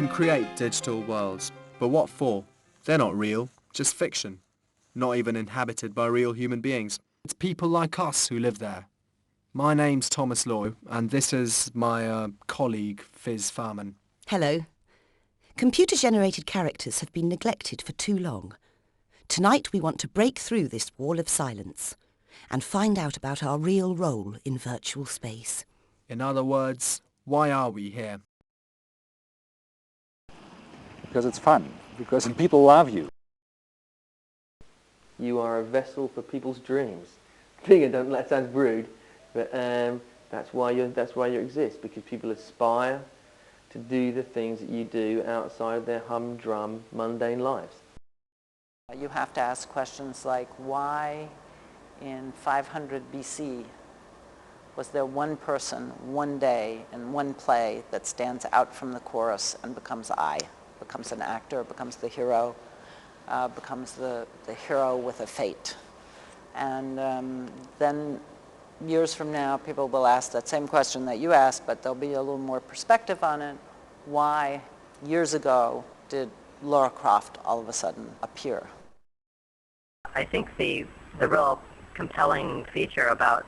can create digital worlds, but what for? They're not real, just fiction. Not even inhabited by real human beings. It's people like us who live there. My name's Thomas Loy, and this is my colleague, Fizz Farman. Hello. Computer-generated characters have been neglected for too long. Tonight we want to break through this wall of silence and find out about our real role in virtual space. In other words, why are we here? Because it's fun, because people love you. You are a vessel for people's dreams. That sounds rude, but that's why you exist, because people aspire to do the things that you do outside their humdrum, mundane lives. You have to ask questions like, why in 500 BC was there one person, one day, in one play that stands out from the chorus and becomes becomes an actor, becomes the hero, becomes the hero with a fate. And then years from now, people will ask that same question that you asked, but there'll be a little more perspective on it. Why, years ago, did Lara Croft all of a sudden appear? I think the real compelling feature about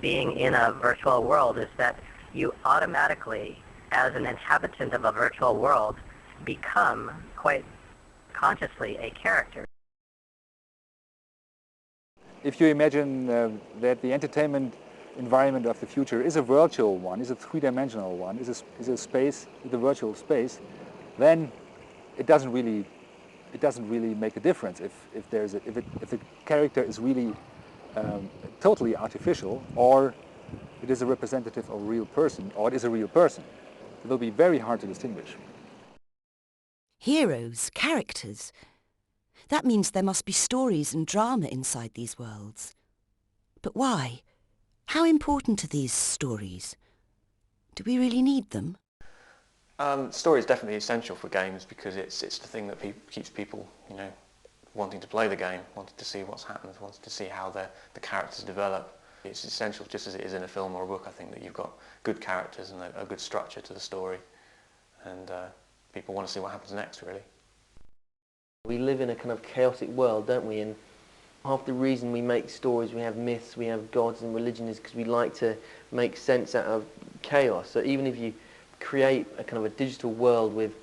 being in a virtual world is that you automatically, as an inhabitant of a virtual world, become quite consciously a character. If you imagine that the entertainment environment of the future is a virtual one, is a three-dimensional one, is a space, is a virtual space, then it doesn't really make a difference if the character is really totally artificial, or it is a representative of a real person, or it is a real person. It will be very hard to distinguish. Heroes, characters. That means there must be stories and drama inside these worlds. But why? How important are these stories? Do we really need them? Story is definitely essential for games because it's the thing that keeps people, wanting to play the game, wanting to see what's happened, wanting to see how the characters develop. It's essential, just as it is in a film or a book, I think, that you've got good characters and a good structure to the story, and people want to see what happens next, really. We live in a kind of chaotic world, don't we? And half the reason we make stories, we have myths, we have gods and religion, is because we like to make sense out of chaos. So even if you create a kind of a digital world with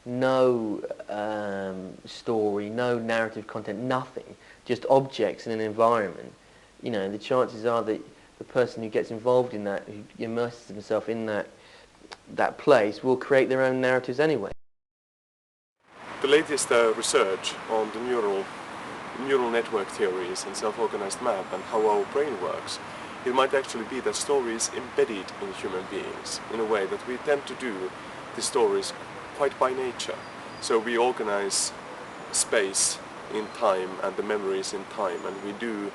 no story, no narrative content, nothing, just objects in an environment, the chances are that the person who gets involved in that, who immerses himself in that place, will create their own narratives anyway. The latest research on the neural network theories and self-organized map and how our brain works, it might actually be that story is embedded in human beings in a way that we tend to do the stories quite by nature. So we organize space in time and the memories in time, and we do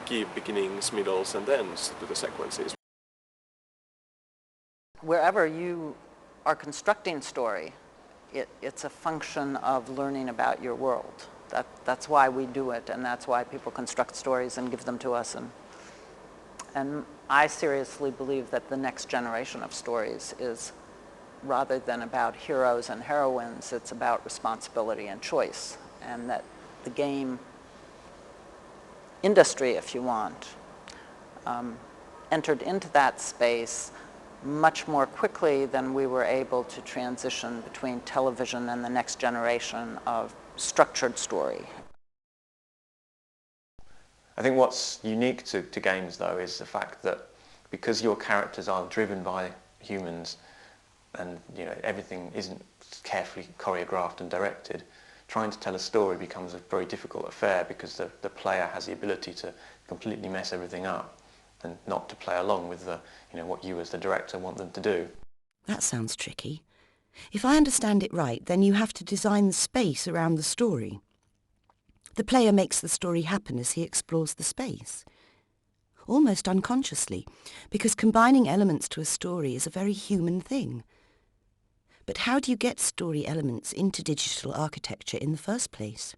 give beginnings, middles and ends to the sequences. Wherever you are constructing story, it's a function of learning about your world. That's why we do it, and that's why people construct stories and give them to us. And I seriously believe that the next generation of stories is, rather than about heroes and heroines, it's about responsibility and choice, and that the game industry, if you want, entered into that space much more quickly than we were able to transition between television and the next generation of structured story. I think what's unique to games, though, is the fact that because your characters are driven by humans and everything isn't carefully choreographed and directed, trying to tell a story becomes a very difficult affair because the player has the ability to completely mess everything up and not to play along with what you as the director want them to do. That sounds tricky. If I understand it right, then you have to design the space around the story. The player makes the story happen as he explores the space. Almost unconsciously, because combining elements to a story is a very human thing. But how do you get story elements into digital architecture in the first place?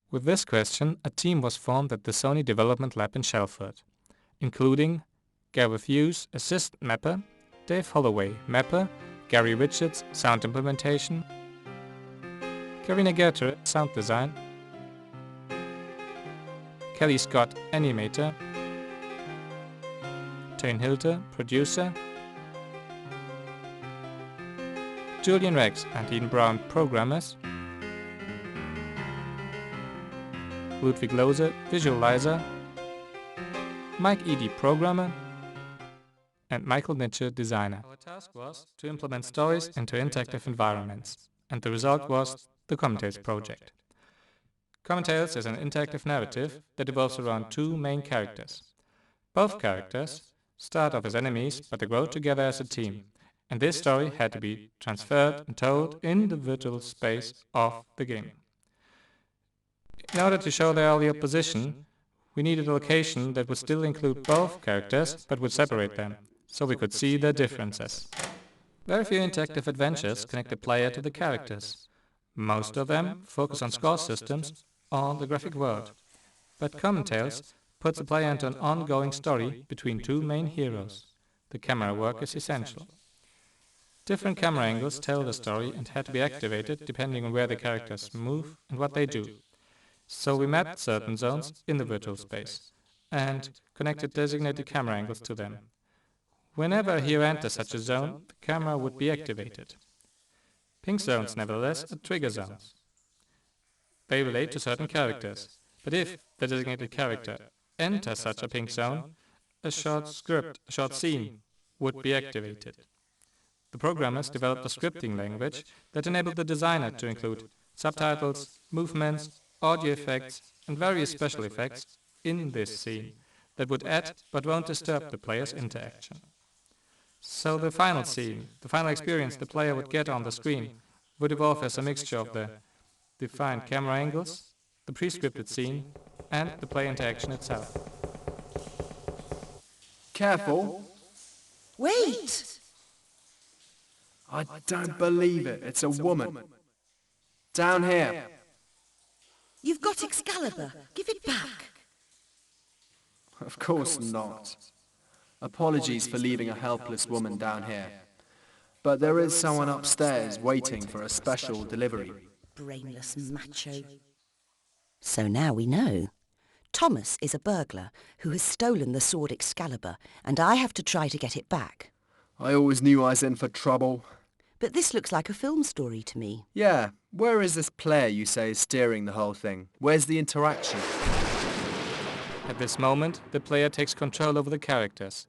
With this question, a team was formed at the Sony Development Lab in Shelford, including Gareth Hughes, Assistant Mapper, Dave Holloway, Mapper, Gary Richards, sound implementation, Karina Gerter, sound design, Kelly Scott, animator, Tane Hilter, producer, Julian Rex and Ian Brown, programmers, Ludwig Lohse, visualizer, Mike Eady, programmer, and Michael Nitsche, designer. Our task was to implement stories into interactive environments, and the result was the Common Tales project. Common Tales is an interactive narrative that evolves around two main characters. Both characters start off as enemies, but they grow together as a team, and this story had to be transferred and told in the virtual space of the game. In order to show their earlier position, we needed a location that would still include both characters but would separate them, so we could see their differences. Very few interactive adventures connect the player to the characters. Most of them focus on score systems or the graphic world. But Common Tales puts the player into an ongoing story between two main heroes. The camera work is essential. Different camera angles tell the story and had to be activated depending on where the characters move and what they do. So we mapped certain zones in the virtual space and connected designated camera angles to them. Whenever a hero enters such a zone, the camera would be activated. Pink zones, nevertheless, are trigger zones. They relate to certain characters, but if the designated character enters such a pink zone, a short scene, would be activated. The programmers developed a scripting language that enabled the designer to include subtitles, movements, audio effects, and various special effects in this scene that would add but won't disturb the player's interaction. So the final scene, the final experience the player would get on the screen, would evolve as a mixture of the defined camera angles, the pre-scripted scene, and the player interaction itself. Careful! Wait! I don't believe it. It's a woman. Down here. You've got Excalibur. Give it back. Of course not. Apologies for leaving a helpless woman down here. But there is someone upstairs waiting for a special delivery. Brainless macho. So now we know. Thomas is a burglar who has stolen the sword Excalibur, and I have to try to get it back. I always knew I was in for trouble. But this looks like a film story to me. Yeah, where is this player you say is steering the whole thing? Where's the interaction? At this moment, the player takes control over the characters.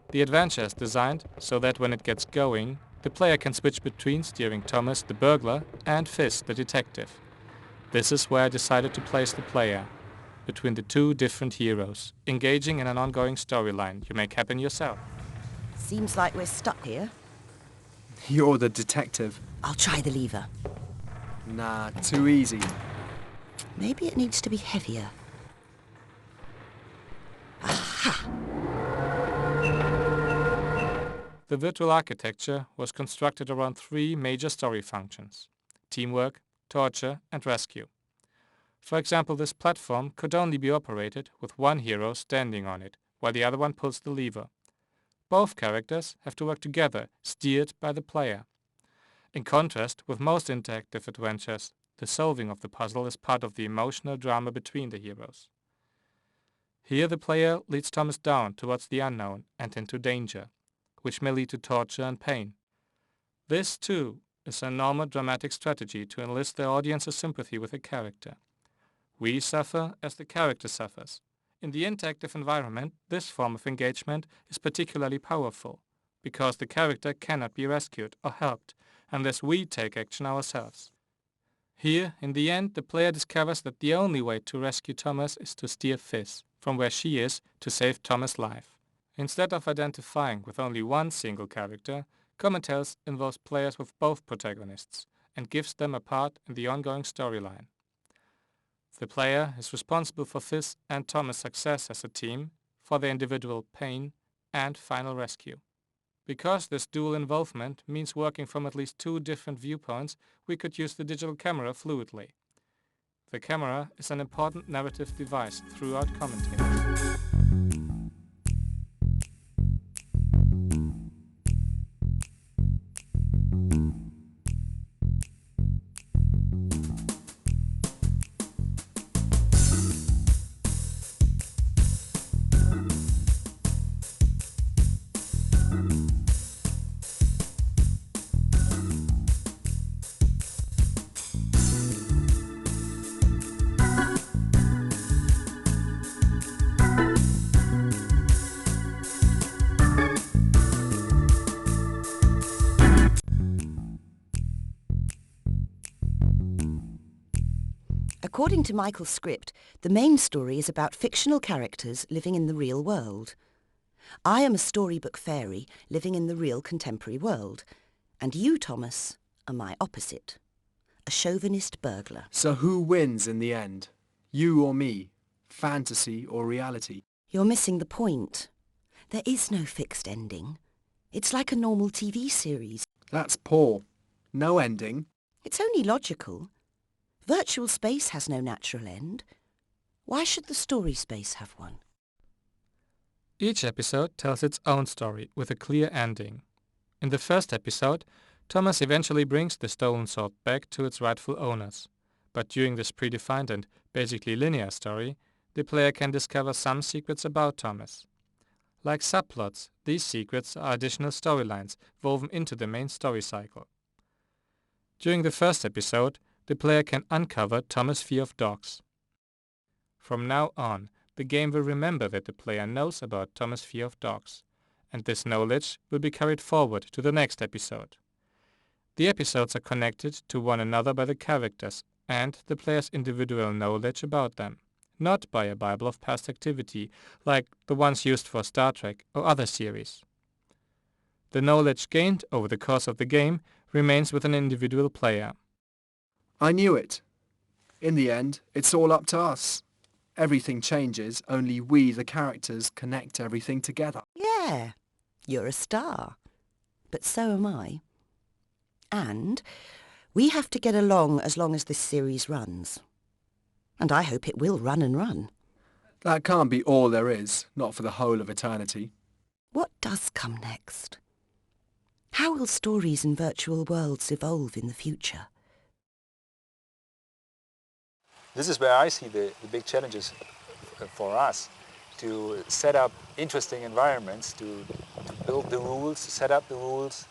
The adventure is designed so that when it gets going, the player can switch between steering Thomas, the burglar, and Fizz, the detective. This is where I decided to place the player, between the two different heroes, engaging in an ongoing storyline you make happen yourself. Seems like we're stuck here. You're the detective. I'll try the lever. Nah, too easy. Maybe it needs to be heavier. Aha! The virtual architecture was constructed around three major story functions: teamwork, torture, and rescue. For example, this platform could only be operated with one hero standing on it, while the other one pulls the lever. Both characters have to work together, steered by the player. In contrast with most interactive adventures, the solving of the puzzle is part of the emotional drama between the heroes. Here the player leads Thomas down towards the unknown and into danger, which may lead to torture and pain. This, too, is a normal dramatic strategy to enlist the audience's sympathy with a character. We suffer as the character suffers. In the interactive environment, this form of engagement is particularly powerful, because the character cannot be rescued or helped unless we take action ourselves. Here, in the end, the player discovers that the only way to rescue Thomas is to steer Fizz from where she is to save Thomas' life. Instead of identifying with only one single character, Common Tales involves players with both protagonists and gives them a part in the ongoing storyline. The player is responsible for Fizz and Thomas' success as a team, for their individual pain and final rescue. Because this dual involvement means working from at least two different viewpoints, we could use the digital camera fluidly. The camera is an important narrative device throughout Common Tales. According to Michael's script, the main story is about fictional characters living in the real world. I am a storybook fairy living in the real contemporary world, and you, Thomas, are my opposite, a chauvinist burglar. So who wins in the end? You or me? Fantasy or reality? You're missing the point. There is no fixed ending. It's like a normal TV series. That's poor. No ending. It's only logical. Virtual space has no natural end. Why should the story space have one? Each episode tells its own story with a clear ending. In the first episode, Thomas eventually brings the stolen sword back to its rightful owners. But during this predefined and basically linear story, the player can discover some secrets about Thomas. Like subplots, these secrets are additional storylines woven into the main story cycle. During the first episode, the player can uncover Thomas' fear of dogs. From now on, the game will remember that the player knows about Thomas' fear of dogs, and this knowledge will be carried forward to the next episode. The episodes are connected to one another by the characters and the player's individual knowledge about them, not by a Bible of past activity like the ones used for Star Trek or other series. The knowledge gained over the course of the game remains with an individual player. I knew it. In the end, it's all up to us. Everything changes, only we, the characters, connect everything together. Yeah, you're a star. But so am I. And we have to get along as long as this series runs. And I hope it will run and run. That can't be all there is, not for the whole of eternity. What does come next? How will stories and virtual worlds evolve in the future? This is where I see the big challenges for us, to set up interesting environments, to build the rules, set up the rules,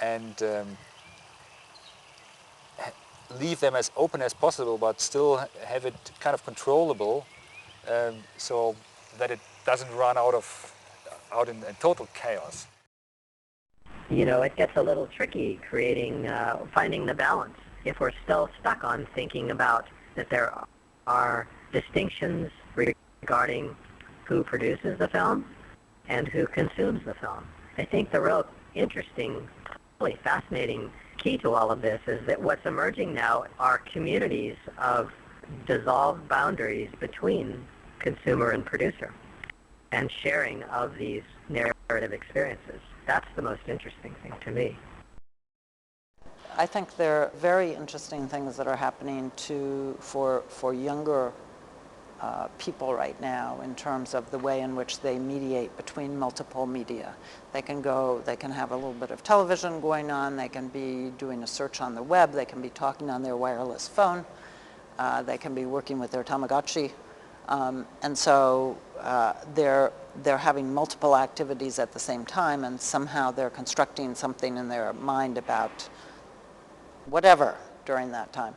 and leave them as open as possible, but still have it kind of controllable, so that it doesn't run out in total chaos. You know, it gets a little tricky finding the balance. If we're still stuck on thinking about that there are distinctions regarding who produces the film and who consumes the film. I think the real interesting, really fascinating key to all of this is that what's emerging now are communities of dissolved boundaries between consumer and producer and sharing of these narrative experiences. That's the most interesting thing to me. I think there are very interesting things that are happening for younger people right now in terms of the way in which they mediate between multiple media. They can have a little bit of television going on, they can be doing a search on the web, they can be talking on their wireless phone, they can be working with their Tamagotchi, and so they're having multiple activities at the same time, and somehow they're constructing something in their mind about whatever during that time.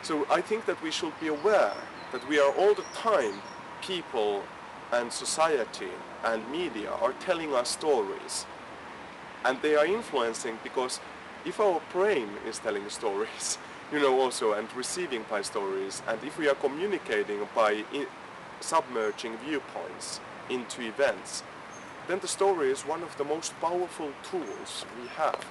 So I think that we should be aware that we are all the time, people and society and media are telling us stories. And they are influencing, because if our brain is telling stories, also, and receiving by stories, and if we are communicating by submerging viewpoints into events, then the story is one of the most powerful tools we have.